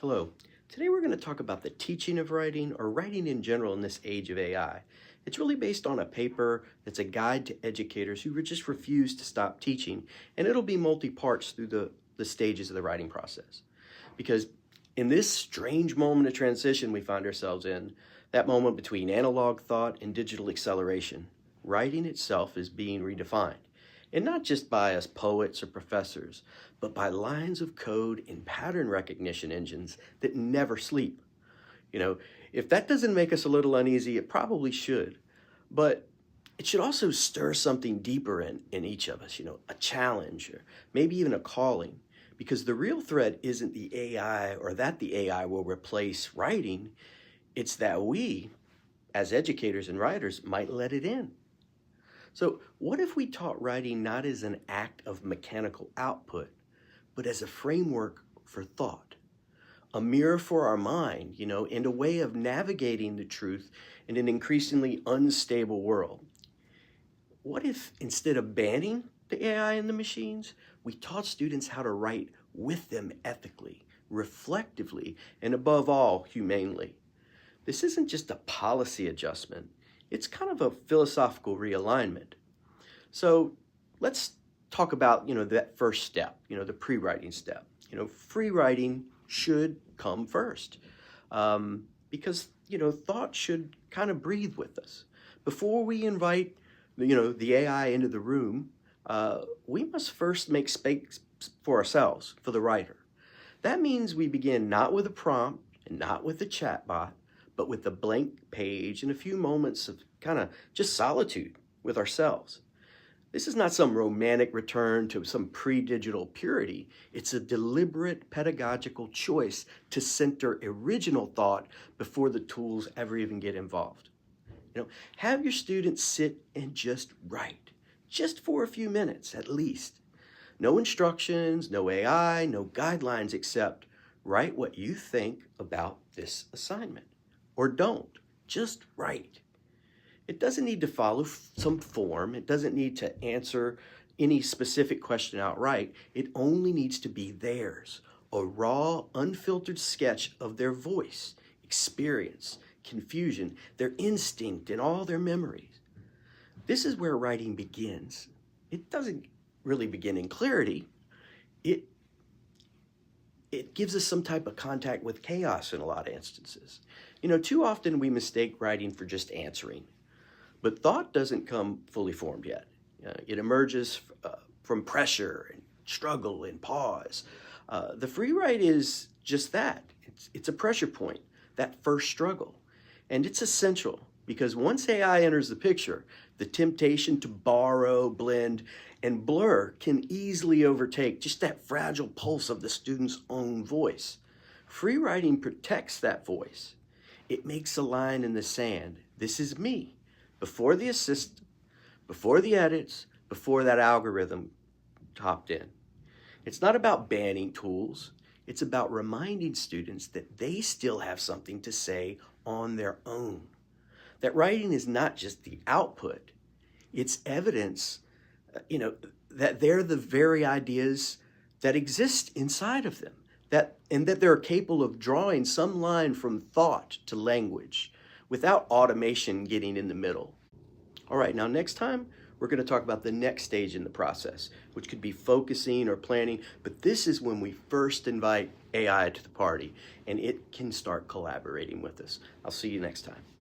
Hello. Today we're going to talk about the teaching of writing or writing in general in this age of AI. It's really based on a paper that's a guide to educators who just refuse to stop teaching, and it'll be multi-parts through the stages of the writing process. Because in this strange moment of transition we find ourselves in, that moment between analog thought and digital acceleration, writing itself is being redefined. And not just by us poets or professors, but by lines of code and pattern recognition engines that never sleep. If that doesn't make us a little uneasy, it probably should. But it should also stir something deeper in each of us, a challenge or maybe even a calling. Because the real threat isn't the AI or that the AI will replace writing. It's that we, as educators and writers, might let it in. So what if we taught writing not as an act of mechanical output, but as a framework for thought, a mirror for our mind, and a way of navigating the truth in an increasingly unstable world? What if instead of banning the AI and the machines, we taught students how to write with them ethically, reflectively, and above all, humanely? This isn't just a policy adjustment. It's kind of a philosophical realignment. So let's talk about, that first step, the pre-writing step. Free writing should come first because, thought should kind of breathe with us. Before we invite, the AI into the room, we must first make space for ourselves, for the writer. That means we begin not with a prompt and not with a chatbot, but with a blank page and a few moments of kind of just solitude with ourselves. This is not some romantic return to some pre-digital purity. It's a deliberate pedagogical choice to center original thought before the tools ever even get involved. Have your students sit and just write, just for a few minutes at least. No instructions, no AI, no guidelines, except write what you think about this assignment. Or don't, just write. It doesn't need to follow some form. It doesn't need to answer any specific question outright. It only needs to be theirs, a raw, unfiltered sketch of their voice, experience, confusion, their instinct, and all their memories. This is where writing begins. It doesn't really begin in clarity. It gives us some type of contact with chaos in a lot of instances. Too often we mistake writing for just answering. But thought doesn't come fully formed yet. It emerges from pressure and struggle and pause. The free write is just that. It's a pressure point, that first struggle. And it's essential because once AI enters the picture, the temptation to borrow, blend, and blur can easily overtake just that fragile pulse of the student's own voice. Free writing protects that voice. It makes a line in the sand. This is me. Before the assist, before the edits, before that algorithm hopped in. It's not about banning tools. It's about reminding students that they still have something to say on their own. That writing is not just the output. It's evidence, that they're the very ideas that exist inside of them. And that they're capable of drawing some line from thought to language without automation getting in the middle. All right, now next time, we're going to talk about the next stage in the process, which could be focusing or planning, but this is when we first invite AI to the party, and it can start collaborating with us. I'll see you next time.